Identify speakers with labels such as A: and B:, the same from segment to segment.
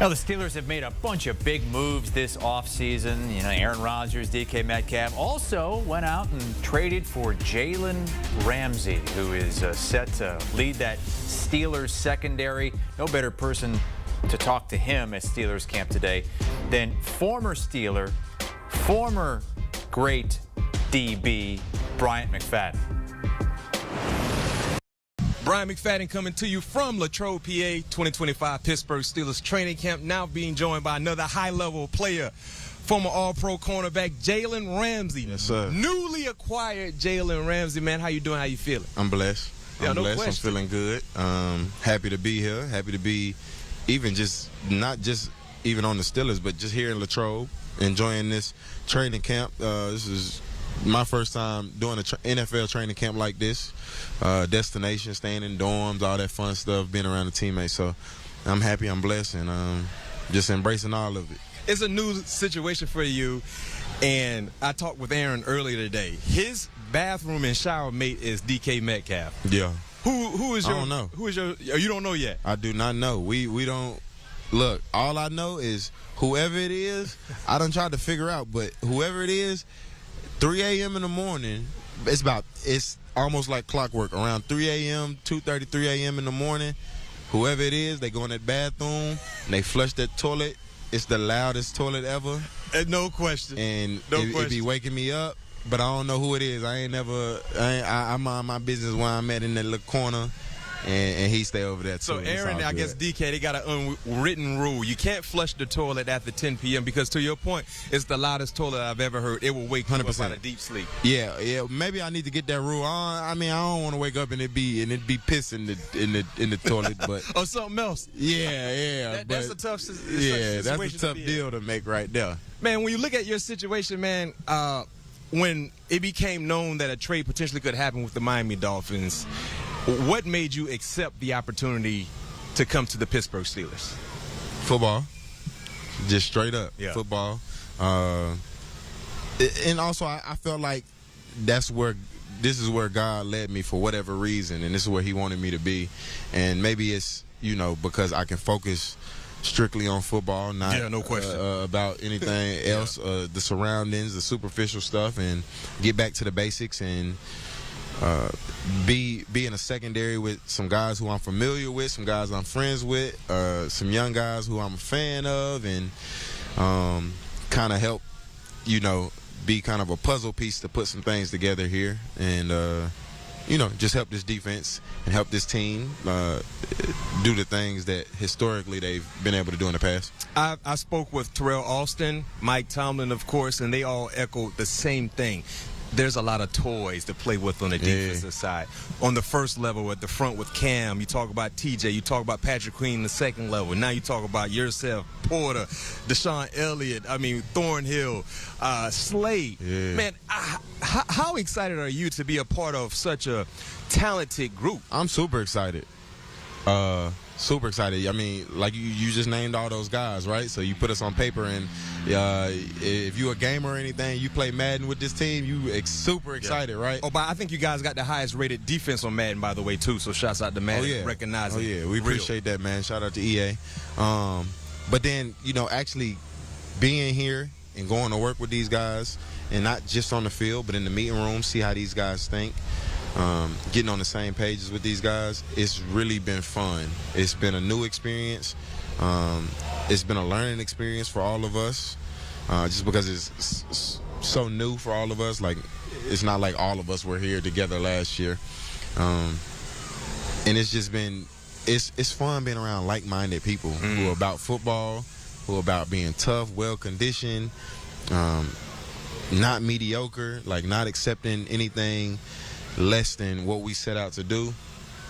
A: Now, the Steelers have made a bunch of big moves this offseason. You know, Aaron Rodgers, DK Metcalf also went out and traded for Jalen Ramsey, who is set to lead that Steelers secondary. No better person to talk to him at Steelers camp today than former Steeler, former great DB, Bryant McFadden.
B: Bryant McFadden coming to you from Latrobe, PA, 2025 Pittsburgh Steelers training camp, now being joined by another high-level player, former All-Pro cornerback Jalen Ramsey.
C: Yes, sir.
B: Newly acquired Jalen Ramsey, man. How you doing? How you feeling?
C: I'm blessed. I'm blessed. I'm feeling good. Happy to be here. Happy to be even just, not just even on the Steelers, but just here in Latrobe, enjoying this training camp. This is my first time doing an NFL training camp like this. Destination, staying in dorms, all that fun stuff, being around the teammates. So I'm happy, I'm blessed, and just embracing all of it.
B: It's a new situation for you, and I talked with Aaron earlier today. His bathroom and shower mate is DK Metcalf.
C: Yeah.
B: Who is your?
C: I don't know.
B: Who is your? You don't know yet.
C: I do not know. We don't. Look, all I know is whoever it is, I done tried to figure out, but whoever it is, 3 a.m. in the morning, it's almost like clockwork. Around 3 a.m., 2:30, 3 a.m. in the morning, whoever it is, they go in that bathroom, and they flush that toilet. It's the loudest toilet ever.
B: No question.
C: And it be waking me up, but I don't know who it is. I mind my business where I'm at in that little corner. And he stay over there too.
B: So Aaron, I guess DK, they got an unwritten rule. You can't flush the toilet after 10 p.m. because, to your point, it's the loudest toilet I've ever heard. It will wake you up out of deep sleep.
C: Yeah. Maybe I need to get that rule. I don't want to wake up and it be piss in the toilet, but
B: or something else.
C: Yeah.
B: That's a tough situation.
C: Yeah, that's a tough deal to make right there.
B: Man, when you look at your situation, man, when it became known that a trade potentially could happen with the Miami Dolphins, what made you accept the opportunity to come to the Pittsburgh Steelers?
C: Football. Just straight up.
B: Yeah.
C: Football. And also, I felt like this is where God led me for whatever reason, and this is where he wanted me to be. And maybe it's, because I can focus strictly on football, not
B: no question.
C: about anything else, the surroundings, the superficial stuff, and get back to the basics and be in a secondary with some guys who I'm familiar with, some guys I'm friends with, some young guys who I'm a fan of, and kind of help, be kind of a puzzle piece to put some things together here, and just help this defense and help this team do the things that historically they've been able to do in the past.
B: I spoke with Terrell Austin, Mike Tomlin, of course, and they all echoed the same thing. There's a lot of toys to play with on the defensive side. On the first level, at the front with Cam, you talk about TJ, you talk about Patrick Queen, the second level. Now you talk about yourself, Porter, Deshaun Elliott, Thornhill, Slade. Yeah. Man, how excited are you to be a part of such a talented group?
C: I'm super excited. Super excited. Like you just named all those guys, right? So you put us on paper, and if you a gamer or anything, you play Madden with this team, you super excited, right?
B: Oh, but I think you guys got the highest rated defense on Madden, by the way, too. So shouts out to Madden, recognizing.
C: Oh yeah, we appreciate that, man. Shout out to EA. But then actually being here and going to work with these guys, and not just on the field, but in the meeting room, see how these guys think. Getting on the same pages with these guys, it's really been fun. It's been a new experience. It's been a learning experience for all of us, just because it's so new for all of us. Like, it's not like all of us were here together last year. And it's just been, it's fun being around like-minded people who are about football, who are about being tough, well-conditioned, not mediocre, like not accepting anything less than what we set out to do.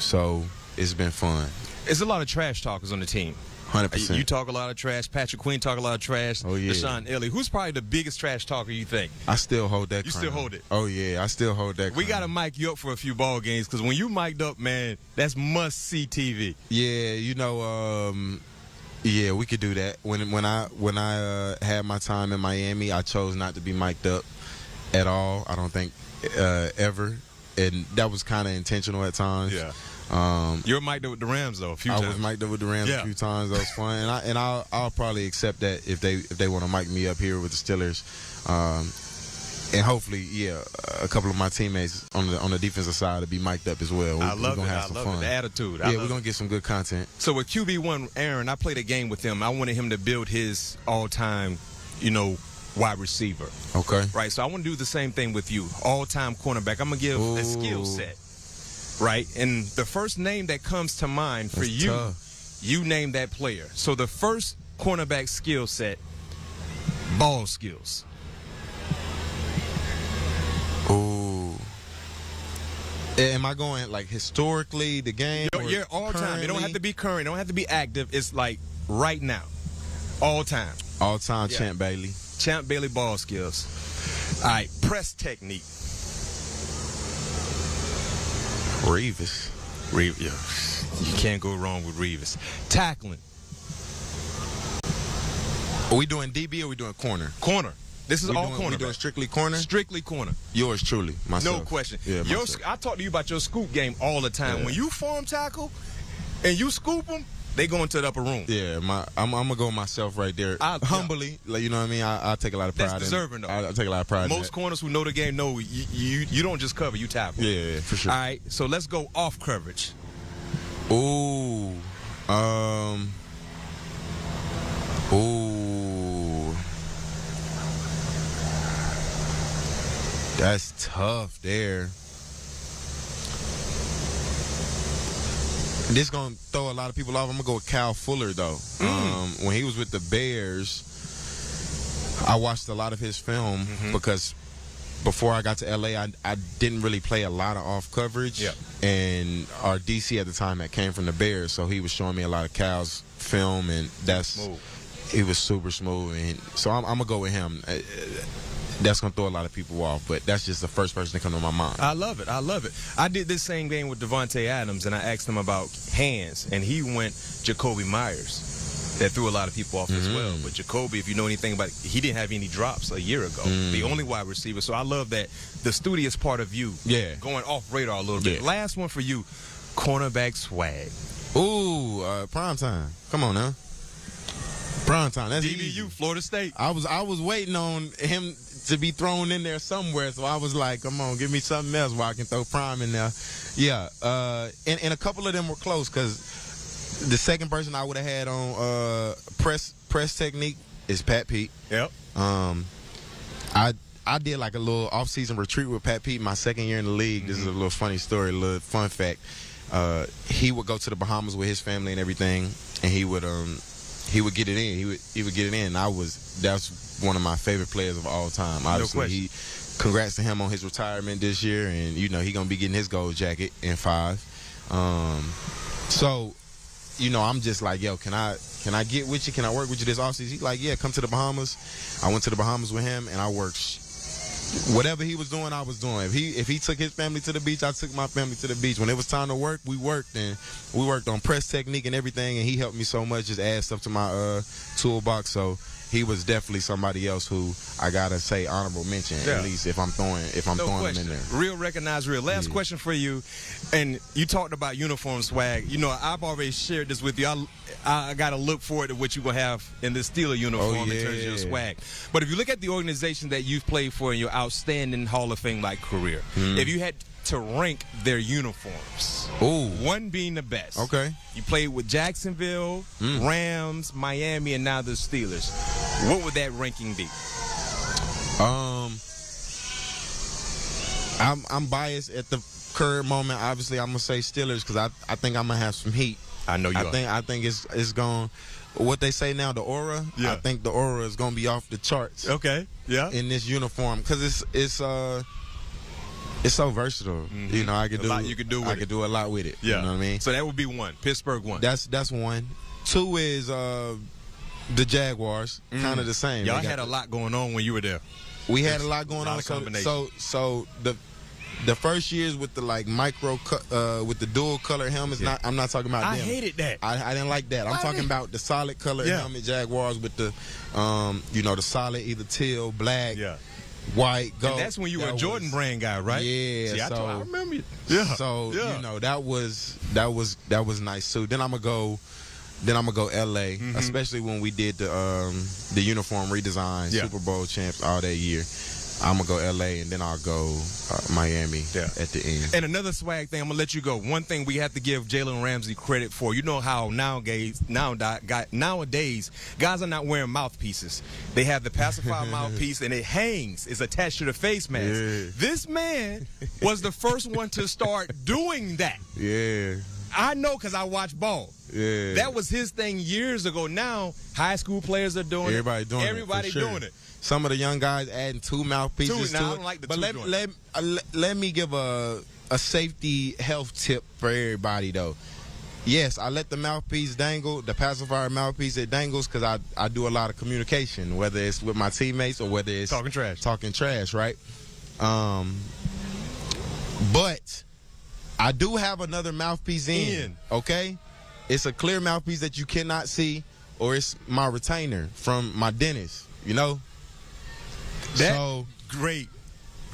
C: So it's been fun.
B: It's a lot of trash talkers on the team.
C: 100%.
B: You talk a lot of trash. Patrick Queen talk a lot of trash.
C: Oh, yeah.
B: Deshaun Elliott. Who's probably the biggest trash talker you think?
C: I still hold that.
B: You still hold it?
C: Oh, yeah. I still hold that.
B: We got to mic you up for a few ball games, because when you mic'd up, man, that's must-see TV.
C: Yeah, yeah, we could do that. When I had my time in Miami, I chose not to be mic'd up at all. I don't think ever. And that was kind of intentional at times.
B: Yeah. You're mic'd up with the Rams though a few
C: I
B: times.
C: was mic'd up with the Rams a few times. That was fun, and I'll probably accept that if they want to mic me up here with the Steelers, and hopefully, a couple of my teammates on the defensive side will be mic'd up as well.
A: I love it.
C: Have some fun.
A: The attitude.
C: We're gonna get some good content.
B: So with QB1 Aaron, I played a game with him. I wanted him to build his all-time, wide receiver.
C: Okay.
B: Right. So I want to do the same thing with you. All-time cornerback. I'm gonna give a skill set. Right. And the first name that comes to mind for
C: That's
B: you,
C: tough.
B: you name that player. So the first cornerback skill set, ball skills.
C: Ooh. Am I going like historically the game?
B: Yeah, all time. It don't have to be current. It don't have to be active. It's like right now. All time.
C: All time
B: Yeah.
C: Champ Bailey.
B: Champ Bailey ball skills. All right, press technique.
C: Revis.
B: Yeah. You can't go wrong with Revis. Tackling.
C: Are we doing DB or are we doing corner?
B: Corner. This is all corner.
C: We doing strictly corner?
B: Strictly corner.
C: Yours truly, myself.
B: No question.
C: Yeah, myself.
B: I talk to you about your scoop game all the time.
C: Yeah.
B: When you form tackle and you scoop them, they go into the upper room.
C: Yeah, I'm gonna go myself right there. Humbly, like, you know what I mean. I take a lot of pride.
B: That's deserving, though.
C: I take a lot of pride.
B: Most corners who know the game know you don't just cover, you tackle.
C: Yeah, for sure.
B: All right, so let's go off coverage.
C: Ooh, that's tough there. This gonna throw a lot of people off. I'm gonna go with Kyle Fuller though. When he was with the Bears, I watched a lot of his film because before I got to LA, I didn't really play a lot of off coverage.
B: Yeah.
C: And our DC at the time that came from the Bears, so he was showing me a lot of Cal's film, and he was super smooth. And so I'm gonna go with him. That's going to throw a lot of people off, but that's just the first person to come to my mind.
B: I love it. I did this same game with Devontae Adams, and I asked him about hands, and he went Jacoby Myers. That threw a lot of people off as well. But Jacoby, if you know anything about it, he didn't have any drops a year ago. The only wide receiver. So I love that the studious part of you going off radar a little bit.
C: Yeah.
B: Last one for you, cornerback swag.
C: Ooh, prime time. Come on now. Prime time. That's
B: DBU,
C: easy.
B: Florida State.
C: I was waiting on him to be thrown in there somewhere, so I was like, come on, give me something else where I can throw Prime in there. Yeah, and a couple of them were close because the second person I would have had on press technique is Pat Pete.
B: Yep.
C: I did like a little off-season retreat with Pat Pete my second year in the league. This is a little funny story, a little fun fact. He would go to the Bahamas with his family and everything, and he would get it in. He would get it in. That's one of my favorite players of all time. Obviously, congrats to him on his retirement this year, and he gonna be getting his gold jacket in 5. So, I'm just like, yo, can I get with you? Can I work with you this offseason? He's like, yeah, come to the Bahamas. I went to the Bahamas with him, and I worked. Whatever he was doing, I was doing. If he took his family to the beach, I took my family to the beach. When it was time to work, we worked, and we worked on press technique and everything, and he helped me so much, just add stuff to my toolbox. So he was definitely somebody else who I gotta say honorable mention, at least if I'm throwing him in there.
B: Real, recognize real. Last question for you, and you talked about uniform swag. I've already shared this with you. I got to look forward to what you're going to have in the Steeler uniform in terms of your swag. But if you look at the organization that you've played for in your outstanding Hall of Fame-like career, if you had to rank their uniforms, one being the best.
C: Okay.
B: You played with Jacksonville, Rams, Miami, and now the Steelers. What would that ranking be?
C: I'm biased at the current moment. Obviously, I'm going to say Steelers because I think I'm going to have some heat.
B: I know you are.
C: I think it's going. What they say now, the aura.
B: Yeah.
C: I think the aura is going to be off the charts.
B: Okay. Yeah.
C: In this uniform, because it's so versatile. I could do a lot. You could do. I could do a lot with it.
B: Yeah.
C: You know what I mean?
B: So that would be one. Pittsburgh one.
C: That's one. 2 is the Jaguars. Kind of the same.
B: Y'all had a lot going on when you were there.
C: We had a lot going on. So the first years with the micro with the dual color helmets. I'm not talking about them.
B: I hated that.
C: I didn't like that. I'm talking about the solid color helmet Jaguars with the the solid either teal, black.
B: Yeah.
C: white, gold.
B: And that's when you were a Jordan brand guy, right?
C: Yeah.
B: See,
C: so,
B: I remember you. Yeah.
C: So
B: yeah.
C: you know that was nice too. Then I'm gonna go LA, especially when we did the uniform redesign, Super Bowl champs all that year. I'm gonna go LA and then I'll go Miami at the end.
B: And another swag thing, I'm gonna let you go. One thing we have to give Jalen Ramsey credit for. You know how nowadays guys are not wearing mouthpieces. They have the Pacified mouthpiece and it hangs. It's attached to the face mask.
C: Yeah.
B: This man was the first one to start doing that.
C: Yeah.
B: I know because I watch ball.
C: Yeah.
B: That was his thing years ago. Now high school players are doing
C: Everybody
B: it.
C: doing
B: Everybody
C: it. For sure.
B: doing it.
C: Some of the young guys adding 2 mouthpieces to
B: Now, I
C: it.
B: don't like the
C: but
B: two
C: let me give a safety health tip for everybody though. Yes, I let the mouthpiece dangle, the pacifier mouthpiece, it dangles because I do a lot of communication, whether it's with my teammates or whether it's
B: talking trash,
C: right? But I do have another mouthpiece in, okay? It's a clear mouthpiece that you cannot see, or it's my retainer from my dentist, you know?
B: So great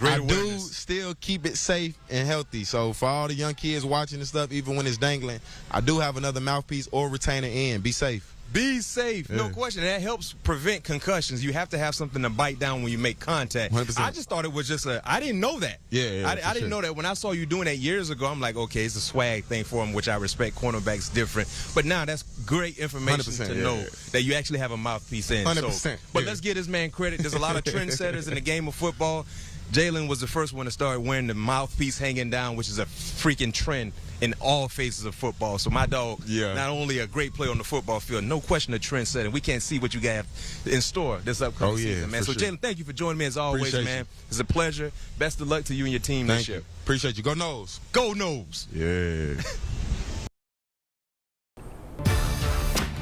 C: I
B: awareness.
C: do still keep it safe and healthy. So for all the young kids watching this stuff, even when it's dangling, I do have another mouthpiece or retainer in. Be safe.
B: Be safe, no question. That helps prevent concussions. You have to have something to bite down when you make contact.
C: 100%.
B: I just thought it was just I didn't know that. I didn't know that. When I saw you doing that years ago, I'm like, okay, it's a swag thing for him, which I respect. Cornerbacks different. But now that's great information to know that you actually have a mouthpiece in.
C: 100%.
B: But let's give this man credit. There's a lot of trendsetters in the game of football. Jalen was the first one to start wearing the mouthpiece hanging down, which is a freaking trend in all phases of football. So my dog, not only a great player on the football field, no question a trendsetter. We can't see what you got in store this upcoming season, man. So Jalen, thank you for joining me as always, man. It's a pleasure. Best of luck to you and your team this year.
C: Appreciate you. Go Noles.
B: Go Noles.
C: Yeah.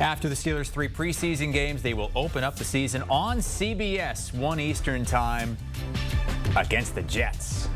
A: After the Steelers' 3 preseason games, they will open up the season on CBS, 1 Eastern time, against the Jets.